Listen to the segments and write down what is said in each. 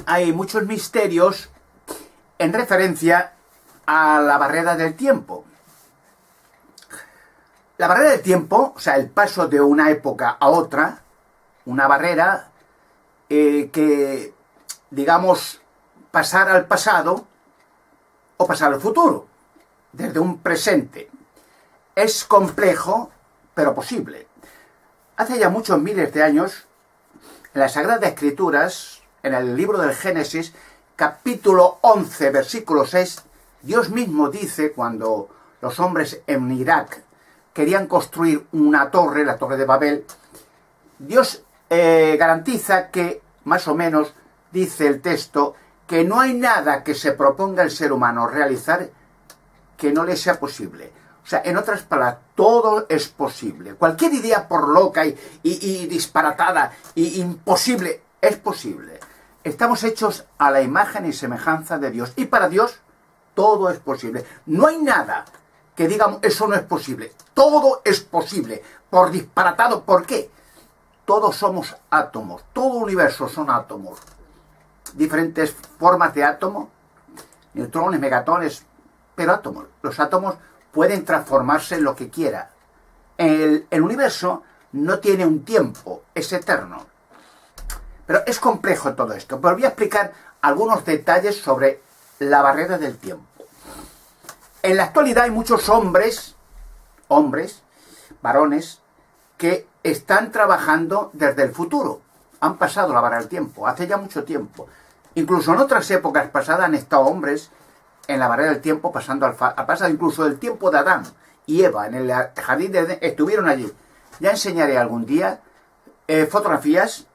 hay muchos misterios en referencia a la barrera del tiempo. La barrera del tiempo, o sea, el paso de una época a otra, una barrera que, digamos, pasar al pasado o pasar al futuro, desde un presente. Es complejo, pero posible. Hace ya muchos miles de años, en las Sagradas Escrituras, en el libro del Génesis, capítulo 11, versículo 6, Dios mismo dice, cuando los hombres en Irak querían construir una torre, la Torre de Babel, Dios garantiza que, más o menos, dice el texto, que no hay nada que se proponga el ser humano realizar que no le sea posible. O sea, en otras palabras, todo es posible. Cualquier idea por loca y disparatada y imposible, es posible. Estamos hechos a la imagen y semejanza de Dios. Y para Dios, todo es posible. No hay nada que digamos, eso no es posible. Todo es posible. Por disparatado, ¿por qué? Todos somos átomos. Todo universo son átomos. Diferentes formas de átomos, neutrones, megatones, pero átomos. Los átomos pueden transformarse en lo que quiera. El universo no tiene un tiempo, es eterno. Pero es complejo todo esto. Pero voy a explicar algunos detalles sobre la barrera del tiempo. En la actualidad hay muchos hombres, varones, que están trabajando desde el futuro. Han pasado la barrera del tiempo, hace ya mucho tiempo. Incluso en otras épocas pasadas han estado hombres en la barrera del tiempo, pasando al pasado, incluso el tiempo de Adán y Eva, en el jardín de Edén, estuvieron allí. Ya enseñaré algún día fotografías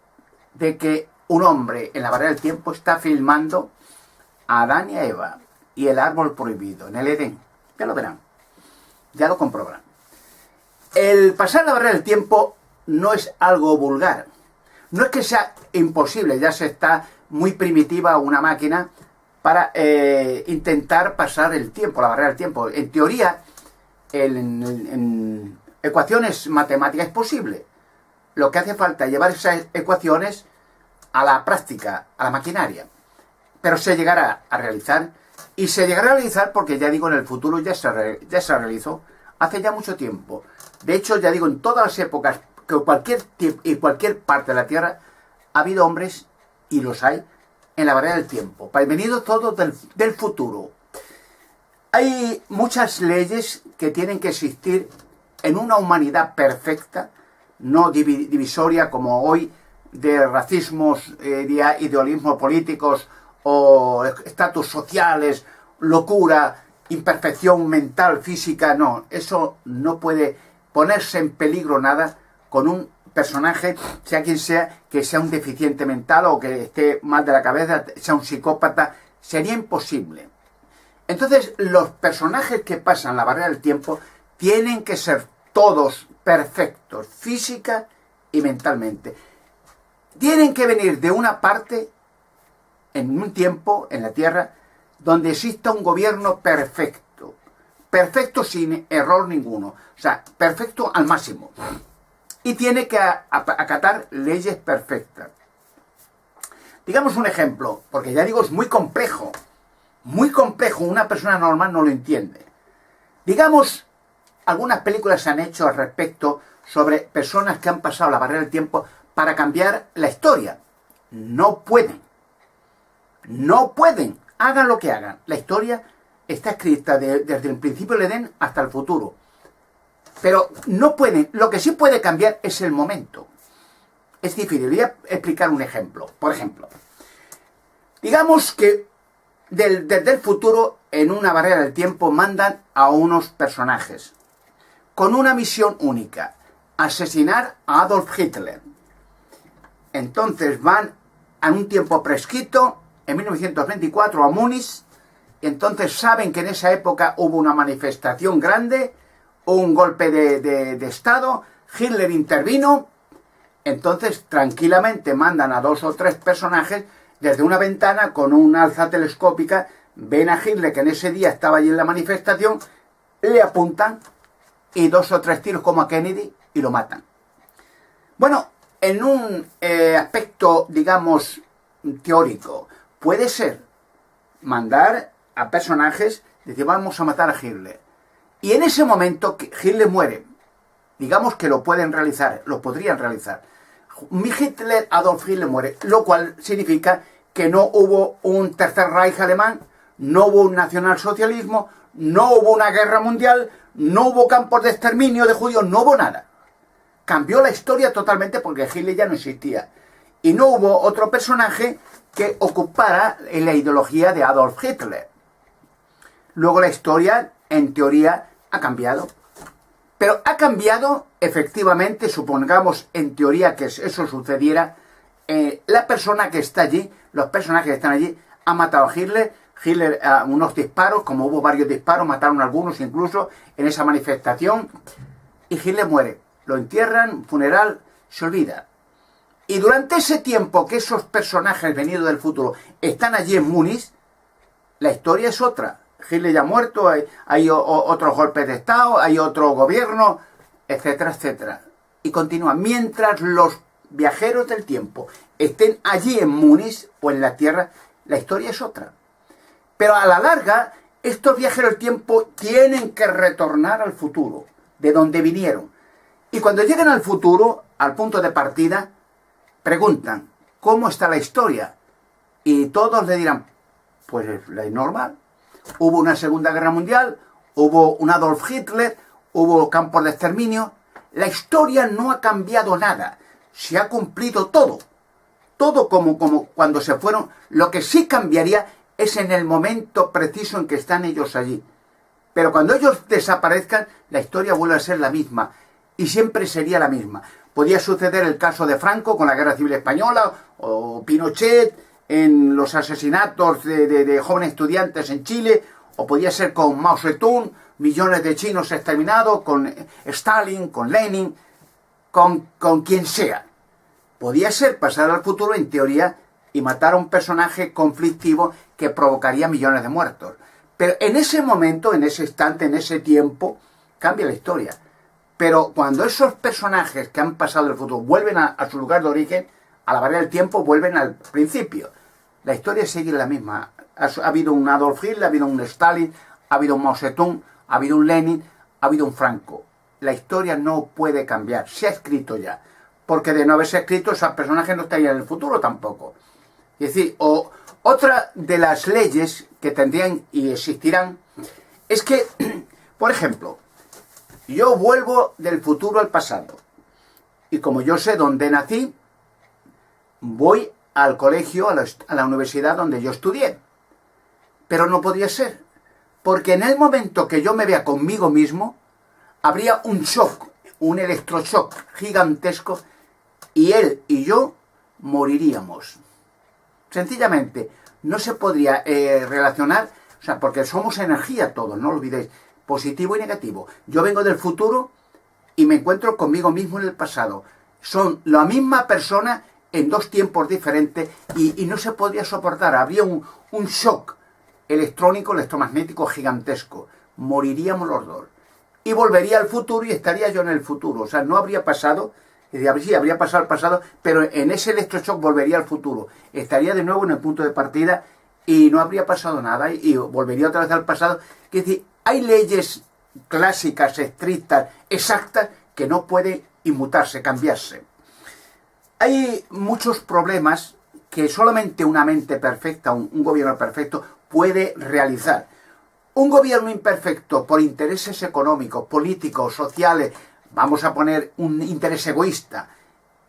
de que un hombre en la barrera del tiempo está filmando a Adán y a Eva y el árbol prohibido en el Edén. Ya lo verán, ya lo comprobarán. El pasar la barrera del tiempo no es algo vulgar. No es que sea imposible, ya se está muy primitiva una máquina para intentar pasar el tiempo, la barrera del tiempo. En teoría, en ecuaciones matemáticas es posible. Lo que hace falta es llevar esas ecuaciones a la práctica, a la maquinaria. Pero se llegará a realizar, y se llegará a realizar porque, ya digo, en el futuro ya se realizó hace ya mucho tiempo. De hecho, ya digo, en todas las épocas, que cualquier parte de la Tierra, ha habido hombres, y los hay, en la barrera del tiempo. Venido todos del futuro. Hay muchas leyes que tienen que existir en una humanidad perfecta, no divisoria como hoy, de racismos, idealismos políticos o estatus sociales, locura, imperfección mental, física. No, eso no puede ponerse en peligro nada con un personaje, sea quien sea, que sea un deficiente mental o que esté mal de la cabeza, sea un psicópata. Sería imposible. Entonces, los personajes que pasan la barrera del tiempo tienen que ser todos perfectos, física y mentalmente. Tienen que venir de una parte, en un tiempo, en la Tierra, donde exista un gobierno perfecto. Perfecto sin error ninguno. O sea, perfecto al máximo. Y tiene que acatar leyes perfectas. Digamos un ejemplo, porque ya digo, es muy complejo. Muy complejo, una persona normal no lo entiende. Digamos, algunas películas se han hecho al respecto sobre personas que han pasado la barrera del tiempo para cambiar la historia. No pueden. No pueden. Hagan lo que hagan. La historia está escrita desde el principio del Edén hasta el futuro. Pero no pueden. Lo que sí puede cambiar es el momento. Es difícil. Voy a explicar un ejemplo. Por ejemplo, digamos que desde el futuro, en una barrera del tiempo, mandan a unos personajes con una misión única: asesinar a Adolf Hitler. Entonces van a un tiempo prescrito, en 1924, a Múnich, y entonces saben que en esa época hubo una manifestación grande, un golpe de Estado, Hitler intervino. Entonces tranquilamente mandan a 2 o 3 personajes desde una ventana con un alza telescópica, ven a Hitler, que en ese día estaba allí en la manifestación, le apuntan y 2 o 3 tiros como a Kennedy y lo matan. Bueno, en un aspecto, digamos, teórico, puede ser mandar a personajes, decir, vamos a matar a Hitler. Y en ese momento que Hitler muere, digamos que lo pueden realizar, lo podrían realizar. Adolf Hitler muere, lo cual significa que no hubo un Tercer Reich alemán, no hubo un nacionalsocialismo, no hubo una guerra mundial, no hubo campos de exterminio de judíos, no hubo nada. Cambió la historia totalmente porque Hitler ya no existía. Y no hubo otro personaje que ocupara en la ideología de Adolf Hitler. Luego la historia, en teoría, ha cambiado. Pero ha cambiado, efectivamente, supongamos en teoría que eso sucediera, la persona que está allí, los personajes que están allí, han matado a Hitler. Hitler, unos disparos, como hubo varios disparos, mataron a algunos incluso en esa manifestación, y Hitler muere. Lo entierran, funeral, se olvida. Y durante ese tiempo que esos personajes venidos del futuro están allí en Múnich, la historia es otra. Hitler ya ha muerto, hay otros golpes de Estado, hay otro gobierno, etcétera, etcétera. Y continúa. Mientras los viajeros del tiempo estén allí en Múnich o en la Tierra, la historia es otra. Pero a la larga, estos viajeros del tiempo tienen que retornar al futuro, de donde vinieron. Y cuando llegan al futuro, al punto de partida, preguntan, ¿cómo está la historia? Y todos le dirán, pues la es normal. Hubo una Segunda Guerra Mundial, hubo un Adolf Hitler, hubo campos de exterminio. La historia no ha cambiado nada. Se ha cumplido todo. Todo como cuando se fueron. Lo que sí cambiaría es en el momento preciso en que están ellos allí. Pero cuando ellos desaparezcan, la historia vuelve a ser la misma. Y siempre sería la misma. Podía suceder el caso de Franco con la Guerra Civil Española, o Pinochet en los asesinatos de jóvenes estudiantes en Chile, o podía ser con Mao Zedong, millones de chinos exterminados, con Stalin, con Lenin, con quien sea. Podía ser pasar al futuro, en teoría, y matar a un personaje conflictivo que provocaría millones de muertos. Pero en ese momento, en ese instante, en ese tiempo, cambia la historia. Pero cuando esos personajes que han pasado del futuro vuelven a su lugar de origen, a la barrera del tiempo vuelven al principio. La historia sigue la misma. Ha habido un Adolf Hitler, ha habido un Stalin, ha habido un Mao Zedong, ha habido un Lenin, ha habido un Franco. La historia no puede cambiar, se ha escrito ya. Porque de no haberse escrito, esos personajes no estarían en el futuro tampoco. Es decir, otra de las leyes que tendrían y existirán es que, por ejemplo, yo vuelvo del futuro al pasado. Y como yo sé dónde nací, voy al colegio, a la universidad donde yo estudié. Pero no podía ser. Porque en el momento que yo me vea conmigo mismo, habría un shock, un electroshock gigantesco, y él y yo moriríamos. Sencillamente, no se podría relacionar, o sea, porque somos energía todos, no lo olvidéis, positivo y negativo. Yo vengo del futuro y me encuentro conmigo mismo en el pasado. Son la misma persona en dos tiempos diferentes y no se podría soportar. Habría un shock electrónico, electromagnético gigantesco. Moriríamos los dos. Y volvería al futuro y estaría yo en el futuro. O sea, no habría pasado, sí, habría pasado el pasado, pero en ese electroshock volvería al futuro. Estaría de nuevo en el punto de partida y no habría pasado nada y volvería otra vez al pasado. Es decir, hay leyes clásicas, estrictas, exactas, que no pueden inmutarse, cambiarse. Hay muchos problemas que solamente una mente perfecta, un gobierno perfecto, puede realizar. Un gobierno imperfecto por intereses económicos, políticos, sociales, vamos a poner un interés egoísta,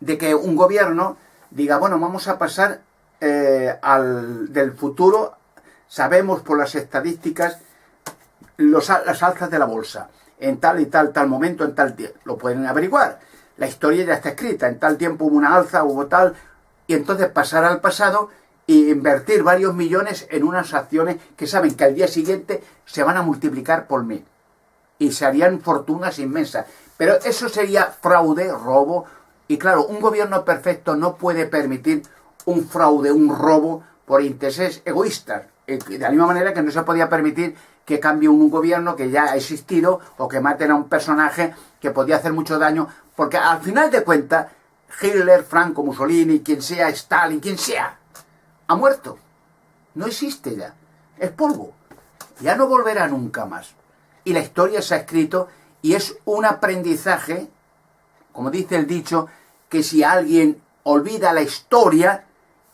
de que un gobierno diga, bueno, vamos a pasar del futuro, sabemos por las estadísticas, las alzas de la bolsa, en tal y tal momento, en tal tiempo, lo pueden averiguar. La historia ya está escrita, en tal tiempo hubo una alza, hubo tal, y entonces pasar al pasado e invertir varios millones en unas acciones que saben que al día siguiente se van a multiplicar por 1000. Y se harían fortunas inmensas. Pero eso sería fraude, robo, y claro, un gobierno perfecto no puede permitir un fraude, un robo por intereses egoístas. De la misma manera que no se podía permitir que cambie un gobierno que ya ha existido o que maten a un personaje que podía hacer mucho daño, porque al final de cuentas, Hitler, Franco, Mussolini, quien sea, Stalin, quien sea, ha muerto. No existe ya. Es polvo. Ya no volverá nunca más. Y la historia se ha escrito y es un aprendizaje, como dice el dicho, que si alguien olvida la historia,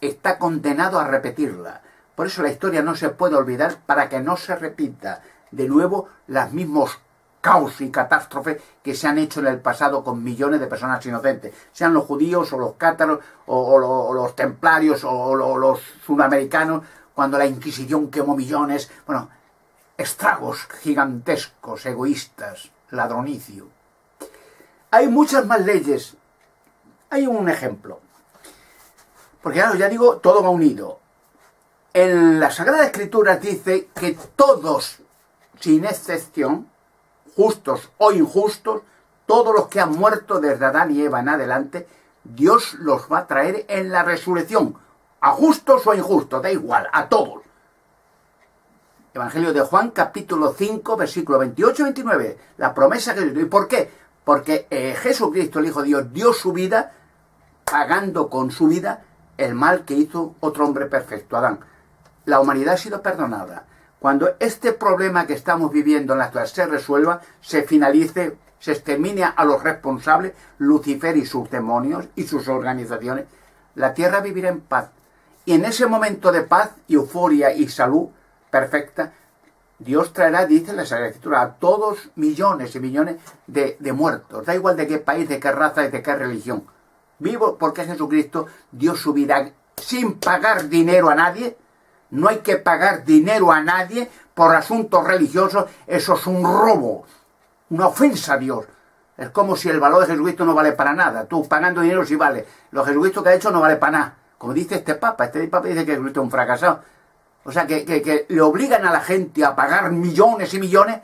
está condenado a repetirla. Por eso la historia no se puede olvidar para que no se repita de nuevo los mismos caos y catástrofes que se han hecho en el pasado con millones de personas inocentes, sean los judíos o los cátaros o los templarios o los sudamericanos, cuando la Inquisición quemó millones. Bueno, estragos gigantescos, egoístas, ladronicio. Hay muchas más leyes. Hay un ejemplo. Porque claro, ya digo, todo va unido. En la Sagrada Escritura dice que todos, sin excepción, justos o injustos, todos los que han muerto desde Adán y Eva en adelante, Dios los va a traer en la resurrección. A justos o injustos, da igual, a todos. Evangelio de Juan, capítulo 5, versículo 28 y 29. La promesa que Dios. ¿Y por qué? Porque Jesucristo, el Hijo de Dios, dio su vida, pagando con su vida el mal que hizo otro hombre perfecto, Adán. La humanidad ha sido perdonada. Cuando este problema que estamos viviendo en la actualidad se resuelva, se finalice, se extermine a los responsables, Lucifer y sus demonios y sus organizaciones, la tierra vivirá en paz. Y en ese momento de paz, euforia y salud perfecta, Dios traerá, dice la Sagrada Escritura, a todos millones y millones de muertos. Da igual de qué país, de qué raza y de qué religión. Vivo porque Jesucristo dio su vida sin pagar dinero a nadie. No hay que pagar dinero a nadie por asuntos religiosos. Eso es un robo, una ofensa a Dios. Es como si el valor de Jesucristo no vale para nada. Tú pagando dinero sí vale. Lo Jesucristo que ha hecho no vale para nada. Como dice este Papa dice que Jesucristo es un fracasado. O sea, que le obligan a la gente a pagar millones y millones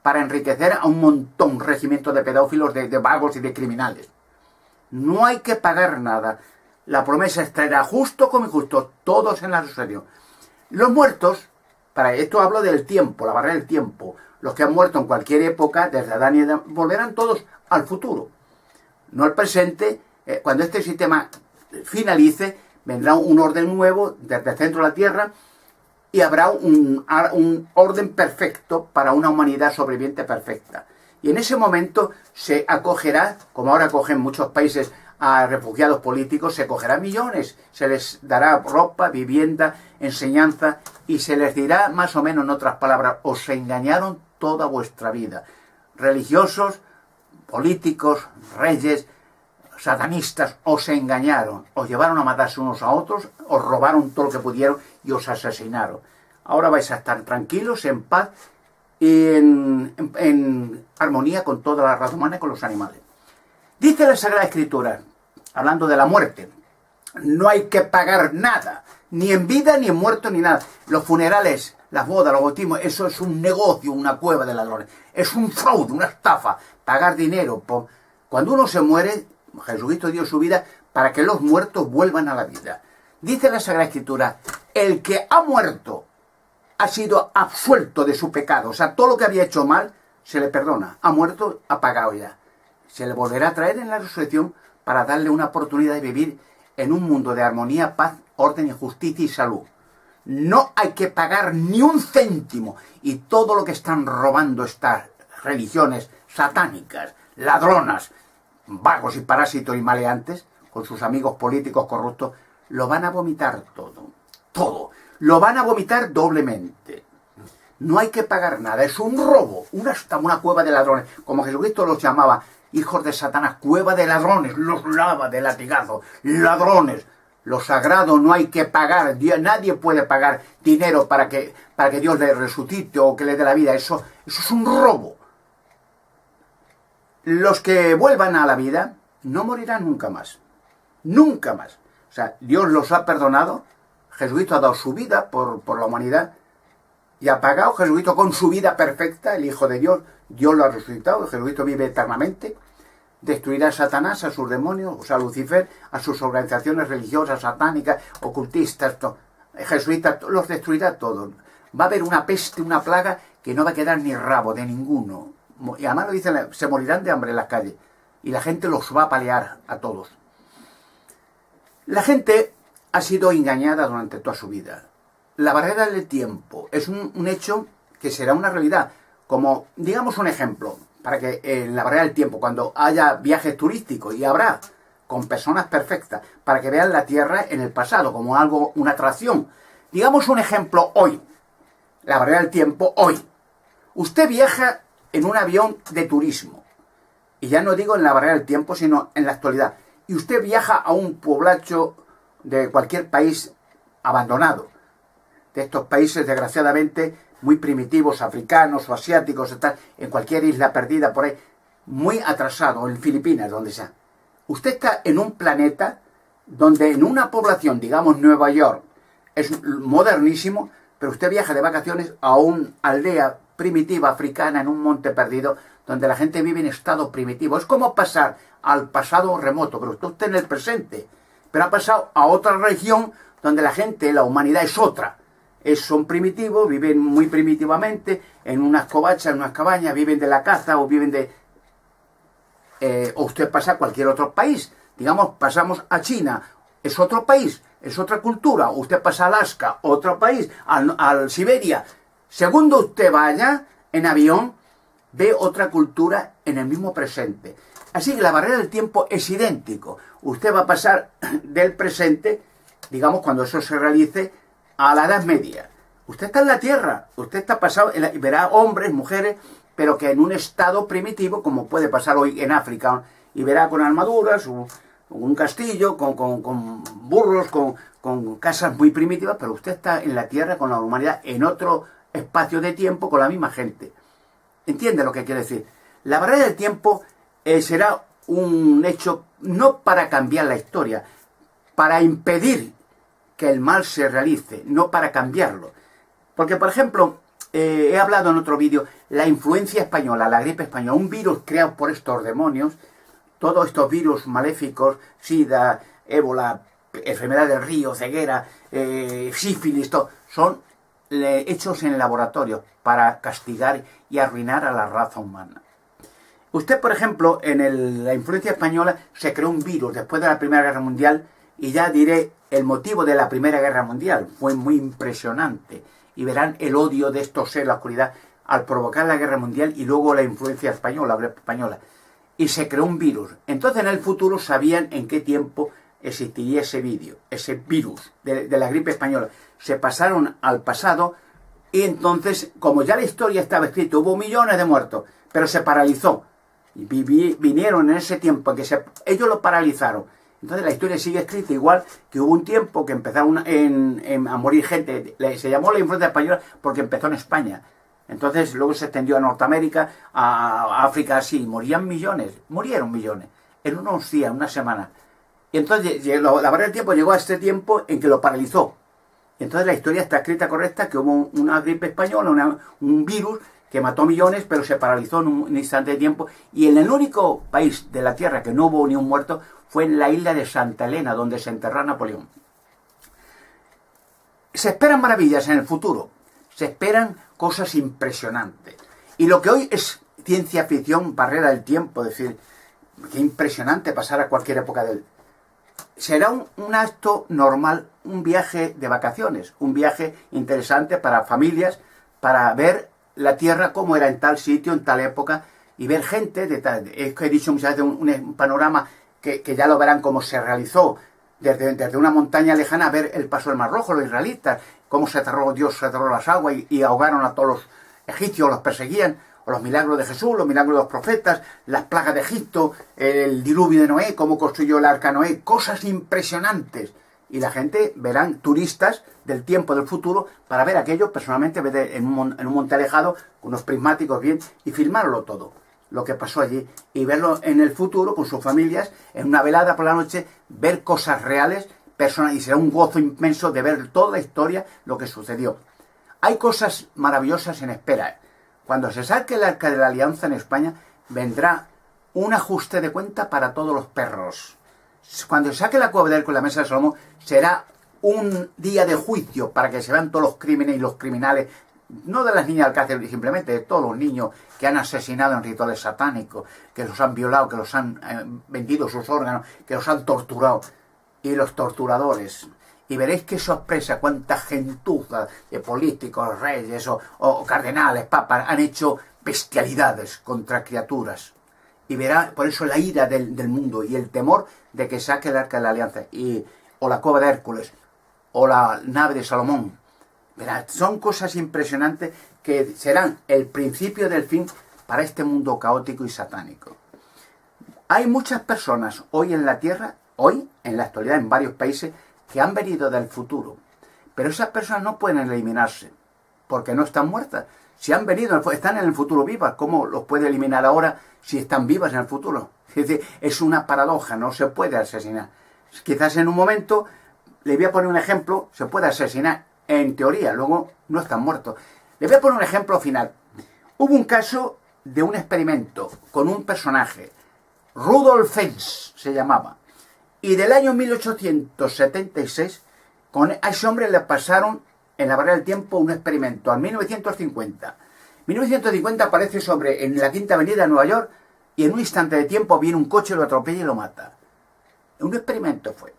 para enriquecer a un montón regimientos de pedófilos, de vagos y de criminales. No hay que pagar nada. La promesa es traer a justo como injusto, todos en la resurrección. Los muertos, para esto hablo del tiempo, la barrera del tiempo. Los que han muerto en cualquier época, desde Adán y Eva, volverán todos al futuro. No al presente. Cuando este sistema finalice, vendrá un orden nuevo desde el centro de la Tierra y habrá un orden perfecto para una humanidad sobreviviente perfecta. Y en ese momento se acogerá, como ahora acogen muchos países a refugiados políticos, se acogerá millones, se les dará ropa, vivienda, enseñanza y se les dirá más o menos en otras palabras, os engañaron toda vuestra vida. Religiosos, políticos, reyes, satanistas, os engañaron, os llevaron a matarse unos a otros, os robaron todo lo que pudieron y os asesinaron. Ahora vais a estar tranquilos, en paz y en armonía con toda la raza humana y con los animales. Dice la Sagrada Escritura, hablando de la muerte, no hay que pagar nada, ni en vida, ni en muerto, ni nada. Los funerales, las bodas, los bautismos, eso es un negocio, una cueva de ladrones. Es un fraude, una estafa, pagar dinero. Cuando uno se muere, Jesucristo dio su vida para que los muertos vuelvan a la vida. Dice la Sagrada Escritura, el que ha muerto ha sido absuelto de su pecado. O sea, todo lo que había hecho mal se le perdona. Ha muerto, ha pagado ya. Se le volverá a traer en la resurrección para darle una oportunidad de vivir en un mundo de armonía, paz, orden y justicia y salud. No hay que pagar ni un céntimo. Y todo lo que están robando estas religiones satánicas, ladronas, vagos y parásitos y maleantes, con sus amigos políticos corruptos, lo van a vomitar todo. Todo. Lo van a vomitar doblemente. No hay que pagar nada. Es un robo. Una cueva de ladrones. Como Jesucristo los llamaba, hijos de Satanás, cueva de ladrones. Los lava de latigazo. Ladrones. Lo sagrado no hay que pagar. Nadie puede pagar dinero para que Dios le resucite o que le dé la vida. Eso es un robo. Los que vuelvan a la vida no morirán nunca más. Nunca más. O sea, Dios los ha perdonado. Jesucristo ha dado su vida por la humanidad. Y ha pagado Jesucristo con su vida perfecta, el Hijo de Dios. Dios lo ha resucitado. Jesucristo vive eternamente. Destruirá a Satanás, a sus demonios, o sea, a Lucifer, a sus organizaciones religiosas, satánicas, ocultistas. Jesucristo los destruirá todos. Va a haber una peste, una plaga que no va a quedar ni rabo de ninguno. Y además lo dicen, se morirán de hambre en las calles. Y la gente los va a apalear a todos. La gente ha sido engañada durante toda su vida. la barrera del tiempo es un hecho que será una realidad. Como, digamos un ejemplo, para que en la barrera del tiempo, cuando haya viajes turísticos, y habrá, con personas perfectas, para que vean la Tierra en el pasado, como algo, una atracción. Digamos un ejemplo hoy, la barrera del tiempo hoy. Usted viaja en un avión de turismo, y ya no digo en la barrera del tiempo, sino en la actualidad, y usted viaja a un poblacho de cualquier país abandonado, de estos países desgraciadamente muy primitivos, africanos o asiáticos, en cualquier isla perdida por ahí, muy atrasado, en Filipinas, donde sea. Usted está en un planeta donde en una población, digamos Nueva York, es modernísimo, pero usted viaja de vacaciones a una aldea primitiva africana en un monte perdido, donde la gente vive en estado primitivo. Es como pasar al pasado remoto, pero usted está en el presente, pero ha pasado a otra región donde la gente, la humanidad es otra. Son primitivos, viven muy primitivamente, en unas covachas, en unas cabañas, viven de la caza o viven de... o usted pasa a cualquier otro país. Digamos, pasamos a China, es otro país, es otra cultura. Usted pasa a Alaska, otro país, al Siberia. Según usted vaya en avión, ve otra cultura en el mismo presente. Así que la barrera del tiempo es idéntico. Usted va a pasar del presente, digamos, cuando eso se realice, a la Edad Media. Usted está en la Tierra, usted está pasado, y verá hombres, mujeres, pero que en un estado primitivo, como puede pasar hoy en África, y verá con armaduras, un castillo, con burros, con casas muy primitivas, pero usted está en la Tierra con la humanidad en otro espacio de tiempo con la misma gente. ¿Entiende lo que quiere decir? La barrera del tiempo será un hecho no para cambiar la historia, para impedir que el mal se realice, no para cambiarlo. Porque, por ejemplo, he hablado en otro vídeo, la influencia española, la gripe española, un virus creado por estos demonios, todos estos virus maléficos, SIDA, ébola, enfermedad del río, ceguera, sífilis, son hechos en laboratorio para castigar y arruinar a la raza humana. Usted, por ejemplo, en la influencia española se creó un virus después de la Primera Guerra Mundial, y ya diré el motivo de la Primera Guerra Mundial. Fue muy impresionante. Y verán el odio de estos seres, la oscuridad, al provocar la Guerra Mundial y luego la influencia española, la gripe española. Y se creó un virus. Entonces en el futuro sabían en qué tiempo existiría ese virus de la gripe española. Se pasaron al pasado y entonces, como ya la historia estaba escrita, hubo millones de muertos, pero se paralizó. Y vinieron en ese tiempo en que ellos lo paralizaron. Entonces la historia sigue escrita igual, que hubo un tiempo que empezaron a morir gente. Se llamó la influencia española porque empezó en España. Entonces luego se extendió a Norteamérica, a África, así. Murieron millones, en unos días, una semana. Y entonces la barrera del tiempo llegó a este tiempo en que lo paralizó. Y entonces la historia está escrita correcta, que hubo una gripe española, un virus que mató millones, pero se paralizó en un instante de tiempo. Y en el único país de la Tierra que no hubo ni un muerto fue en la isla de Santa Elena, donde se enterró a Napoleón. Se esperan maravillas en el futuro, se esperan cosas impresionantes. Y lo que hoy es ciencia ficción, barrera del tiempo, es decir, qué impresionante pasar a cualquier época del... Será un acto normal, un viaje de vacaciones, un viaje interesante para familias, para ver la Tierra como era en tal sitio, en tal época, y ver gente, es que he dicho muchas veces, un panorama que ya lo verán cómo se realizó desde una montaña lejana, a ver el paso del Mar Rojo, los israelitas, cómo Dios cerró las aguas y ahogaron a todos los egipcios, los perseguían, o los milagros de Jesús, los milagros de los profetas, las plagas de Egipto, el diluvio de Noé, cómo construyó el arca Noé, cosas impresionantes. Y la gente verán turistas del tiempo del futuro para ver aquello personalmente en un monte alejado, con unos prismáticos bien, y filmarlo todo, lo que pasó allí, y verlo en el futuro con sus familias, en una velada por la noche, ver cosas reales, y será un gozo inmenso de ver toda la historia, lo que sucedió. Hay cosas maravillosas en espera. Cuando se saque el Arca de la Alianza en España, vendrá un ajuste de cuenta para todos los perros. Cuando se saque la Cueva del Arco y la Mesa de Salomón, será un día de juicio para que se vean todos los crímenes y los criminales, no de las niñas del cárcel, simplemente de todos los niños que han asesinado en rituales satánicos, que los han violado, que los han vendido sus órganos, que los han torturado, y los torturadores, y veréis que sorpresa cuánta gentuza de políticos, reyes o cardenales, papas han hecho bestialidades contra criaturas. Y verá por eso la ira del mundo y el temor de que saque el arca de la alianza, o la cueva de Hércules, o la nave de Salomón. Verá, son cosas impresionantes que serán el principio del fin para este mundo caótico y satánico. Hay muchas personas hoy en la tierra, hoy en la actualidad en varios países, que han venido del futuro. Pero esas personas no pueden eliminarse, porque no están muertas. Si han venido, están en el futuro vivas, ¿cómo los puede eliminar ahora si están vivas en el futuro? Es decir, es una paradoja, no se puede asesinar. Quizás en un momento, le voy a poner un ejemplo, se puede asesinar en teoría, luego no están muertos. Le voy a poner un ejemplo final. Hubo un caso de un experimento con un personaje, Rudolf Fens se llamaba, y del año 1876, a ese hombre le pasaron en la barrera del tiempo un experimento, al 1950. 1950 aparece ese hombre en la Quinta Avenida de Nueva York y en un instante de tiempo viene un coche, lo atropella y lo mata. Un experimento fue.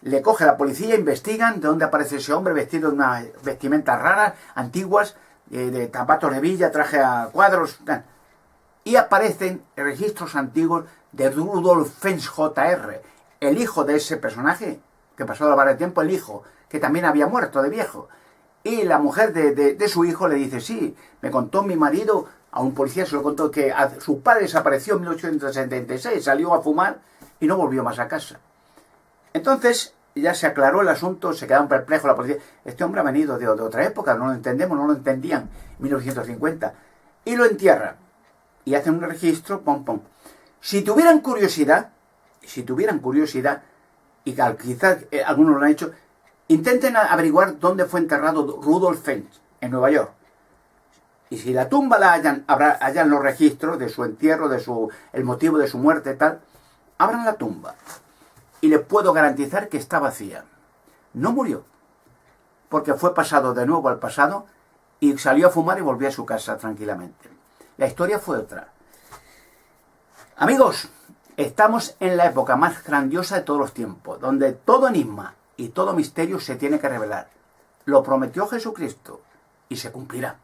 Le coge la policía, investigan de dónde aparece ese hombre vestido de unas vestimentas raras, antiguas, de zapatos de villa, traje a cuadros, y aparecen registros antiguos de Rudolf Fens Jr., el hijo de ese personaje que pasó la barra de tiempo, el hijo, que también había muerto de viejo. Y la mujer de su hijo le dice, sí, me contó mi marido, a un policía se lo contó, que su padre desapareció en 1876, salió a fumar y no volvió más a casa. Entonces ya se aclaró el asunto, se quedaron perplejos la policía. Este hombre ha venido de otra época, no lo entendemos, no lo entendían, en 1950. Y lo entierran. Y hacen un registro, pom, pom. Si tuvieran curiosidad, y quizás algunos lo han hecho, intenten averiguar dónde fue enterrado Rudolf Fens, en Nueva York. Y si la tumba la hayan los registros de su entierro, el motivo de su muerte y tal, abran la tumba. Y les puedo garantizar que está vacía. No murió, porque fue pasado de nuevo al pasado y salió a fumar y volvió a su casa tranquilamente. La historia fue otra. Amigos, estamos en la época más grandiosa de todos los tiempos, donde todo enigma y todo misterio se tiene que revelar. Lo prometió Jesucristo y se cumplirá.